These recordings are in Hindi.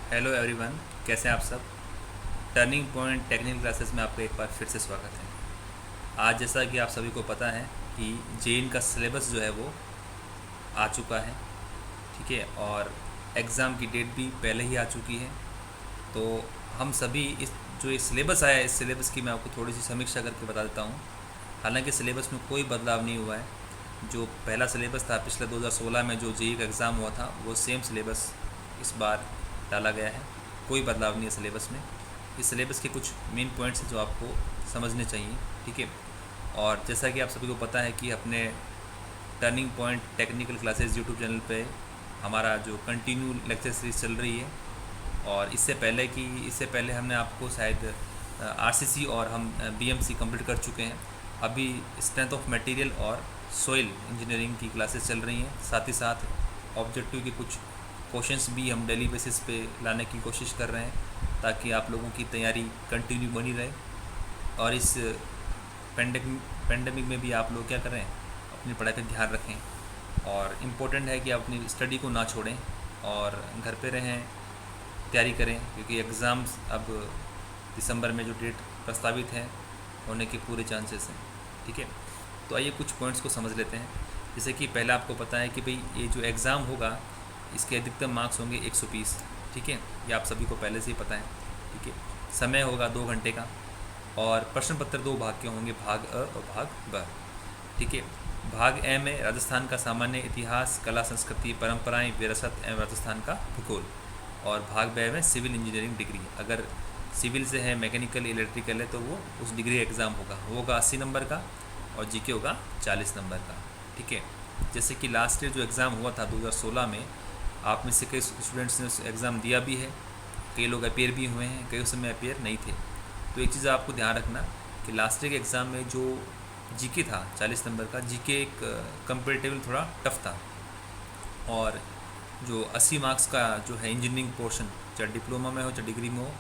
हेलो एवरीवन, कैसे हैं आप सब। टर्निंग पॉइंट टेक्निकल क्लासेस में आपका एक बार फिर से स्वागत है। आज जैसा कि आप सभी को पता है कि जेईई का सिलेबस जो है वो आ चुका है, ठीक है, और एग्ज़ाम की डेट भी पहले ही आ चुकी है। तो हम सभी इस जो ये सिलेबस आया है, इस सिलेबस की मैं आपको थोड़ी सी समीक्षा करके बता देता हूँ। हालांकि सिलेबस में कोई बदलाव नहीं हुआ है। जो पहला सिलेबस था पिछले 2016 में जो जेईई का एग्ज़ाम हुआ था, वो सेम सिलेबस इस बार डाला गया है। कोई बदलाव नहीं है सिलेबस में। इस सिलेबस के कुछ मेन पॉइंट्स हैं जो आपको समझने चाहिए, ठीक है। और जैसा कि आप सभी को पता है कि अपने turning point technical classes YouTube channel पे हमारा जो कंटिन्यू लेक्चर सीरीज चल रही है। और इससे पहले हमने आपको शायद आरसीसी और हम बीएमसी कंप्लीट कर चुके हैं। अभी स्ट्रेंथ ऑफ मटेरियल और सॉइल इंजीनियरिंग की क्लासेस चल रही हैं। साथ ही साथ ऑब्जेक्टिव के कुछ क्वेश्चंस भी हम डेली बेसिस पे लाने की कोशिश कर रहे हैं, ताकि आप लोगों की तैयारी कंटिन्यू बनी रहे। और इस पेंडेमिक में भी आप लोग क्या करें, अपनी पढ़ाई पर ध्यान रखें। और इम्पोर्टेंट है कि आप अपनी स्टडी को ना छोड़ें और घर पे रहें, तैयारी करें, क्योंकि एग्ज़ाम्स अब दिसंबर में जो डेट प्रस्तावित है होने के पूरे चांसेस हैं, ठीक है। तो आइए कुछ पॉइंट्स को समझ लेते हैं। जैसे कि पहला आपको पता है कि भाई ये जो एग्ज़ाम होगा इसके अधिकतम मार्क्स होंगे 120, ठीक है। ये आप सभी को पहले से ही पता है, ठीक है। समय होगा 2 घंटे का और प्रश्न पत्र 2 भाग के होंगे, भाग अ और भाग ब, ठीक है। भाग ए में राजस्थान का सामान्य इतिहास, कला संस्कृति, परंपराएं, विरासत एवं राजस्थान का भूगोल। और भाग बे में सिविल इंजीनियरिंग डिग्री। अगर सिविल से है, मैकेनिकल, इलेक्ट्रिकल है, तो वो उस डिग्री एग्ज़ाम होगा, वो होगा 80 नंबर का और जीके होगा 40 नंबर का, ठीक है। जैसे कि लास्ट ईयर जो एग्ज़ाम हुआ था 2016 में, आप में से कई स्टूडेंट्स ने उस एग्ज़ाम दिया भी है, कई लोग अपेयर भी हुए हैं, कई उस समय अपेयर नहीं थे। तो एक चीज़ आपको ध्यान रखना कि लास्ट ईयर के एग्ज़ाम में जो जीके था 40 नंबर का, जीके एक कंपेरेटिवली थोड़ा टफ था। और जो 80 मार्क्स का जो है इंजीनियरिंग पोर्शन, चाहे डिप्लोमा में हो चाहे डिग्री में हो,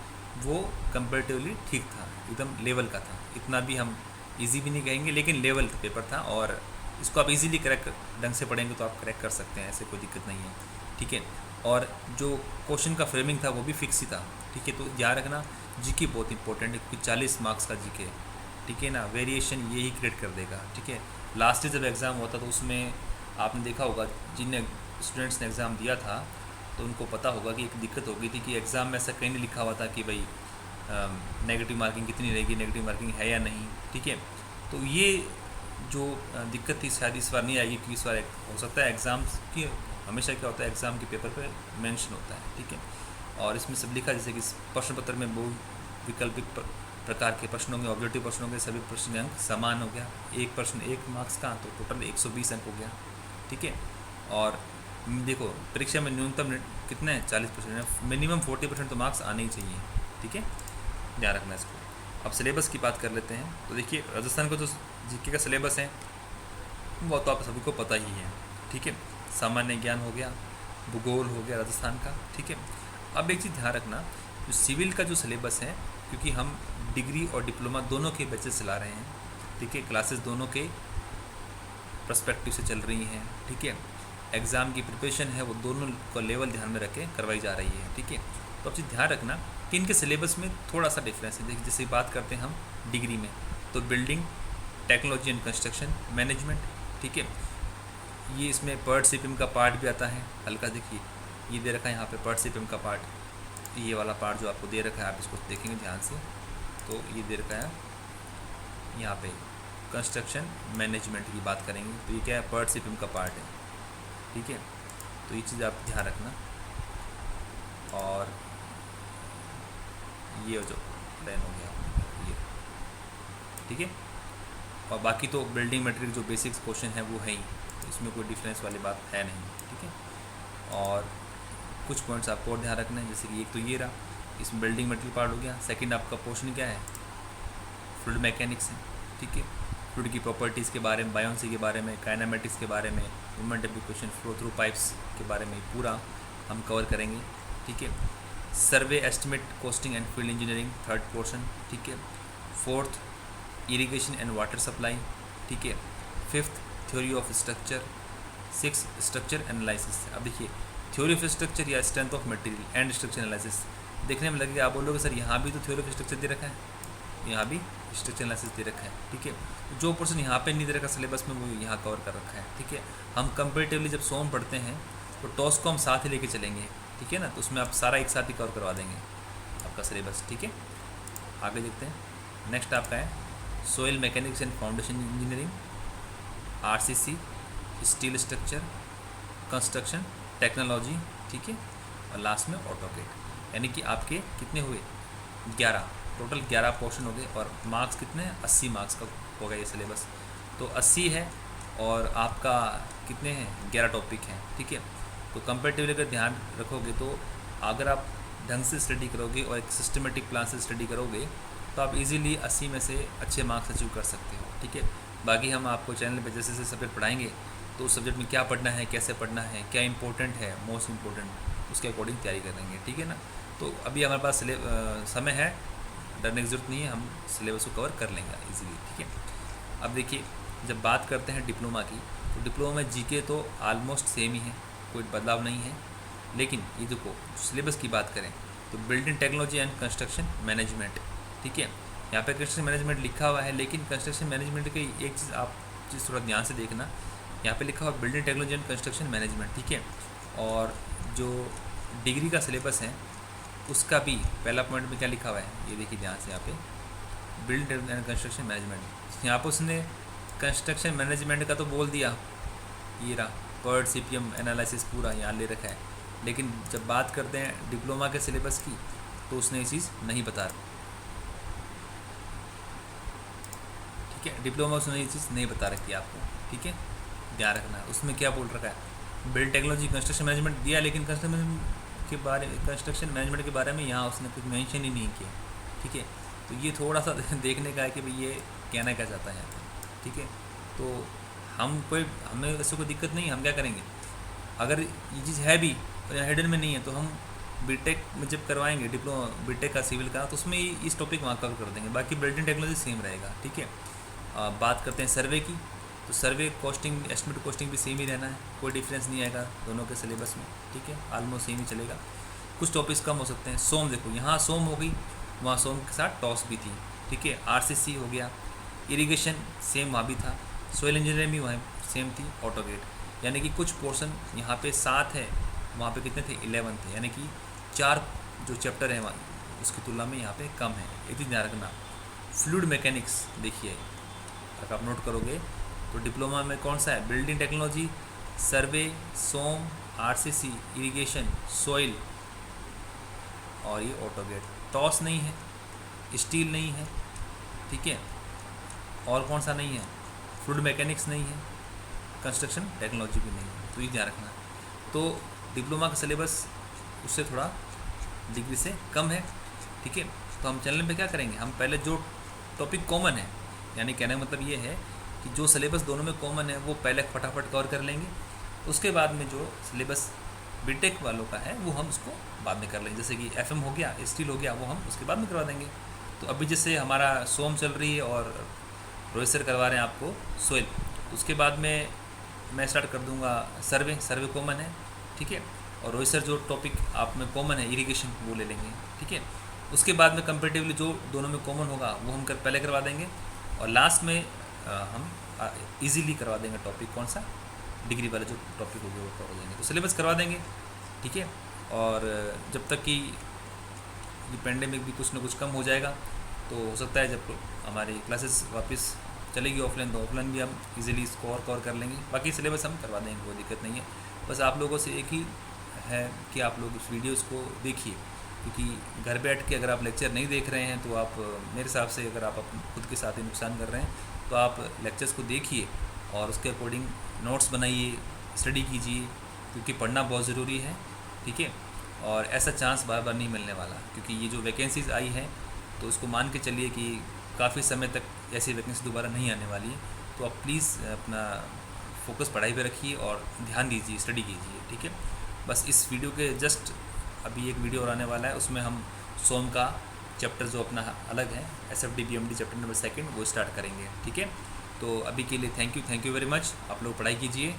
वो कंपेरेटिवली ठीक था, एकदम लेवल का था। इतना भी हम इजी भी नहीं कहेंगे, लेकिन लेवल का पेपर था। और इसको आप इजीली क्रैक ढंग से पढ़ेंगे तो आप क्रैक कर सकते हैं, ऐसे कोई दिक्कत नहीं है, ठीक है। और जो क्वेश्चन का फ्रेमिंग था वो भी फिक्स ही था, ठीक है। तो ध्यान रखना, जीके बहुत इंपॉर्टेंट है, क्योंकि 40 मार्क्स का जीके है, ठीक है ना। वेरिएशन ये ही क्रिएट कर देगा, ठीक है। लास्ट ईयर जब एग्ज़ाम हुआ था तो उसमें आपने देखा होगा, जिन स्टूडेंट्स ने एग्ज़ाम दिया था तो उनको पता होगा कि एक दिक्कत हो गई थी कि एग्ज़ाम में ऐसा कहीं नहीं लिखा हुआ था कि भाई नेगेटिव मार्किंग कितनी रहेगी, नेगेटिव मार्किंग है या नहीं, ठीक है। तो ये जो दिक्कत थी शायद इस बार नहीं आएगी, क्योंकि इस बार हो सकता है एग्ज़ाम्स की हमेशा क्या होता है, एग्ज़ाम के पेपर पे मेंशन होता है, ठीक है। और इसमें सब लिखा, जैसे कि प्रश्न पत्र में बहु वैकल्पिक प्रकार के प्रश्नों के, ऑब्जेक्टिव प्रश्नों के सभी प्रश्न के अंक समान हो गया। एक प्रश्न 1 मार्क्स का, तो टोटल 120 अंक हो गया, ठीक है। और देखो, परीक्षा में न्यूनतम कितने हैं, 40%, मिनिमम 40% तो मार्क्स आने ही चाहिए, ठीक है। ध्यान रखना इसको। अब सिलेबस की बात कर लेते हैं। तो देखिए, राजस्थान का जो जीके का सिलेबस है वो तो आप सभी को पता ही है, ठीक है। सामान्य ज्ञान हो गया, भूगोल हो गया राजस्थान का, ठीक है। अब एक चीज़ ध्यान रखना, जो सिविल का जो सिलेबस है, क्योंकि हम डिग्री और डिप्लोमा दोनों के बैचेस चला रहे हैं, ठीक है, क्लासेस दोनों के पर्सपेक्टिव से चल रही हैं, ठीक है। एग्ज़ाम की प्रिपरेशन है वो दोनों का लेवल ध्यान में रख के करवाई जा रही है, ठीक है। तो अब चीज़ ध्यान रखना कि इनके सिलेबस में थोड़ा सा डिफरेंस है। देखिए, जैसे बात करते हैं हम डिग्री में, तो building technology and construction management, ठीक है, ये इसमें पर्ट सीपीएम का पार्ट भी आता है हल्का। देखिए, ये दे रखा है यहाँ पे पर्ट सीपीएम का पार्ट, ये वाला पार्ट जो आपको दे रखा है, आप इसको देखेंगे ध्यान से, तो ये दे रखा है यहाँ पे कंस्ट्रक्शन मैनेजमेंट की बात करेंगे, तो ये क्या है, पर्ट सीपीएम का पार्ट है, ठीक है। तो ये चीज़ आप ध्यान रखना। और ये जो प्लान हो गया ये, ठीक है। और बाकी तो बिल्डिंग मटेरियल जो बेसिक्स क्वेश्चन है वो है ही, तो इसमें कोई डिफरेंस वाली बात है नहीं, ठीक है। और कुछ पॉइंट्स आपको और ध्यान रखना है, जैसे कि एक तो ये रहा, इसमें बिल्डिंग मटेरियल पार्ट हो गया। सेकंड आपका पोर्शन क्या है, फ्लूइड मैकेनिक्स है, ठीक है। फ्लूइड की प्रॉपर्टीज़ के बारे में, बायोन्सी के बारे में, काइनेमेटिक्स के बारे में, movement application, flow through pipes के बारे में पूरा हम कवर करेंगे, ठीक है। Survey estimate costing and field engineering third portion, ठीक है। Fourth irrigation and water supply, ठीक है। Fifth theory of structure, six structure analysis. अब देखिए, थ्योरी ऑफ स्ट्रक्चर या strength of material and structure analysis. देखने में लगेगा आप बोलोगे सर यहाँ भी तो थ्योरी ऑफ स्ट्रक्चर दे रखा है, यहाँ भी स्ट्रक्चर एनालिसिस दे रखा है, ठीक है। जो पोर्शन यहाँ पे नहीं दे रखा सिलेबस में वो यहाँ कवर कर रखा है, ठीक है। हम कंपेरेटिवली जब सोम पढ़ते हैं तो टॉस को हम साथ ही लेके चलेंगे, ठीक है ना, तो उसमें आप सारा एक साथ ही कवर करवा देंगे आपका सिलेबस, ठीक है। आगे देखते हैं। नेक्स्ट आपका है soil mechanics and foundation engineering, RCC, steel structure, construction technology, ठीक है, और लास्ट में ऑटोकेड। यानी कि आपके कितने हुए 11, टोटल 11 पोर्शन हो गए और मार्क्स कितने 80 मार्क्स का हो गया ये सिलेबस। तो 80 है और आपका कितने हैं 11 टॉपिक हैं, ठीक है। तो कंपेरेटिवली अगर ध्यान रखोगे तो अगर आप ढंग से स्टडी करोगे और एक सिस्टमेटिक प्लान से स्टडी करोगे तो आप इजीली 80 में से अच्छे मार्क्स अचीव कर सकते हो, ठीक है। बाकी हम आपको चैनल पे जैसे जैसे सब्जेक्ट पढ़ाएंगे तो उस सब्जेक्ट में क्या पढ़ना है, कैसे पढ़ना है, क्या इंपॉर्टेंट है, मोस्ट इंपॉर्टेंट, उसके अकॉर्डिंग तैयारी करेंगे, ठीक है ना। तो अभी हमारे पास समय है, डरने की ज़रूरत नहीं है, हम सिलेबस को कवर कर लेंगे इजीली, ठीक है। अब देखिए जब बात करते हैं डिप्लोमा की तो डिप्लोमा में जीके तो ऑलमोस्ट सेम ही है, कोई बदलाव नहीं है। लेकिन ये देखो सिलेबस की बात करें तो building technology and construction management, ठीक है। यहाँ पे कंस्ट्रक्शन मैनेजमेंट लिखा हुआ है, लेकिन कंस्ट्रक्शन मैनेजमेंट की एक चीज़ आप चीज़ थोड़ा ध्यान से देखना, यहाँ पे लिखा हुआ building technology and construction management, ठीक है। और जो डिग्री का सिलेबस है उसका भी पहला पॉइंट में क्या लिखा हुआ है ये देखिए ध्यान से, यहाँ पे बिल्डिंग एंड कंस्ट्रक्शन मैनेजमेंट। यहाँ पर उसने कंस्ट्रक्शन मैनेजमेंट का तो बोल दिया, ये रहा PERT CPM एनालिसिस पूरा यहाँ ले रखा है, लेकिन जब बात करते हैं डिप्लोमा के सिलेबस की तो उसने ये चीज़ नहीं बता रहा, ठीक है। डिप्लोमा उसने ये चीज़ नहीं बता रखी है आपको, ठीक है, ध्यान रखना। उसमें क्या बोल रखा है बिल्ड टेक्नोलॉजी कंस्ट्रक्शन मैनेजमेंट दिया, लेकिन कंस्ट्रक्शन मैनेजमेंट के बारे में यहाँ उसने कुछ मेंशन ही नहीं किया, ठीक है। तो ये थोड़ा सा देखने का है कि भाई ये कहना क्या चाहता है, ठीक है। तो हमें ऐसे कोई दिक्कत नहीं है, हम क्या करेंगे अगर ये चीज़ है भी हिडन में नहीं है तो हम बीटेक में जब करवाएंगे डिप्लोमा बीटेक का सिविल का तो उसमें इस टॉपिक वहाँ कवर कर देंगे, बाकी बिल्डिंग टेक्नोलॉजी सेम रहेगा, ठीक है। बात करते हैं सर्वे की तो सर्वे कॉस्टिंग एस्टिमेट कॉस्टिंग भी सेम ही रहना है, कोई डिफरेंस नहीं आएगा दोनों के सिलेबस में, ठीक है, ऑलमोस्ट सेम ही चलेगा। कुछ टॉपिक्स कम हो सकते हैं। सोम देखो यहाँ सोम हो गई, वहाँ सोम के साथ टॉस भी थी, ठीक है। RCC हो गया, इरिगेशन सेम वहाँ भी था, सोयल इंजीनियरिंग भी वहाँ सेम थी, ऑटोगेट। यानी कि कुछ पोर्शन यहाँ पे 7 है, वहाँ पे कितने थे 11 थे, यानी कि 4 जो चैप्टर हैं वहाँ उसकी तुलना में यहाँ पे कम है, एक चीज़ ध्यान रखना। फ्लूइड मैकेनिक्स देखिए अगर आप नोट करोगे तो डिप्लोमा में कौन सा है बिल्डिंग टेक्नोलॉजी, सर्वे, सोम, RCC, इरिगेशन, सोइल और ये ऑटोगेट। टॉस नहीं है, स्टील नहीं है, ठीक है, और कौन सा नहीं है फ्लूइड मैकेनिक्स नहीं है, कंस्ट्रक्शन टेक्नोलॉजी भी नहीं है, तो ये ध्यान रखना। तो डिप्लोमा का सिलेबस उससे थोड़ा डिग्री से कम है, ठीक है। तो हम चैनल पे क्या करेंगे, हम पहले जो टॉपिक कॉमन है, यानी कहने का मतलब ये है कि जो सिलेबस दोनों में कॉमन है वो पहले फटाफट कवर कर लेंगे, उसके बाद में जो सिलेबस बीटेक वालों का है वो हम उसको बाद में कर लेंगे, जैसे कि FM हो गया, स्टील हो गया, वो हम उसके बाद में करवा देंगे। तो अभी जैसे हमारा सोम चल रही है और रोहित सर करवा रहे हैं आपको सोइल, उसके बाद में मैं स्टार्ट कर दूंगा सर्वे कॉमन है, ठीक है, और रोहित सर जो टॉपिक आप में कॉमन है इरिगेशन वो ले लेंगे, ठीक है। उसके बाद में कंपेरेटिवली जो दोनों में कॉमन होगा वो हम पहले करवा देंगे, और लास्ट में हम इजीली करवा देंगे टॉपिक कौन सा डिग्री वाला जो टॉपिक होगा वो करवा देंगे, तो सिलेबस करवा देंगे, ठीक है। और जब तक कि पेंडेमिक भी कुछ ना कुछ कम हो जाएगा तो हो सकता है जब हमारी क्लासेस वापस चलेगी ऑफलाइन तो ऑफलाइन भी हम इजीली इसको और कवर कर लेंगे, बाकी सिलेबस हम करवा देंगे, कोई दिक्कत नहीं है। बस आप लोगों से एक ही है कि आप लोग उस वीडियोज़ को देखिए, क्योंकि घर बैठ के अगर आप लेक्चर नहीं देख रहे हैं तो आप मेरे हिसाब से अगर आप खुद के साथ ही नुकसान कर रहे हैं, तो आप लेक्चर्स को देखिए और उसके अकॉर्डिंग नोट्स बनाइए, स्टडी कीजिए, क्योंकि पढ़ना बहुत ज़रूरी है, ठीक है। और ऐसा चांस बार बार नहीं मिलने वाला, क्योंकि ये जो वैकेंसीज़ आई हैं तो उसको मान के चलिए कि काफ़ी समय तक ऐसी वैकेंसी दोबारा नहीं आने वाली है। तो आप प्लीज़ अपना फोकस पढ़ाई पे रखिए और ध्यान दीजिए, स्टडी कीजिए, ठीक है। बस इस वीडियो के जस्ट अभी एक वीडियो और आने वाला है, उसमें हम सोम का चैप्टर जो अपना अलग है SFD BMD चैप्टर नंबर 2 वो स्टार्ट करेंगे, ठीक है। तो अभी के लिए थैंक यू वेरी मच। आप लोग पढ़ाई कीजिए।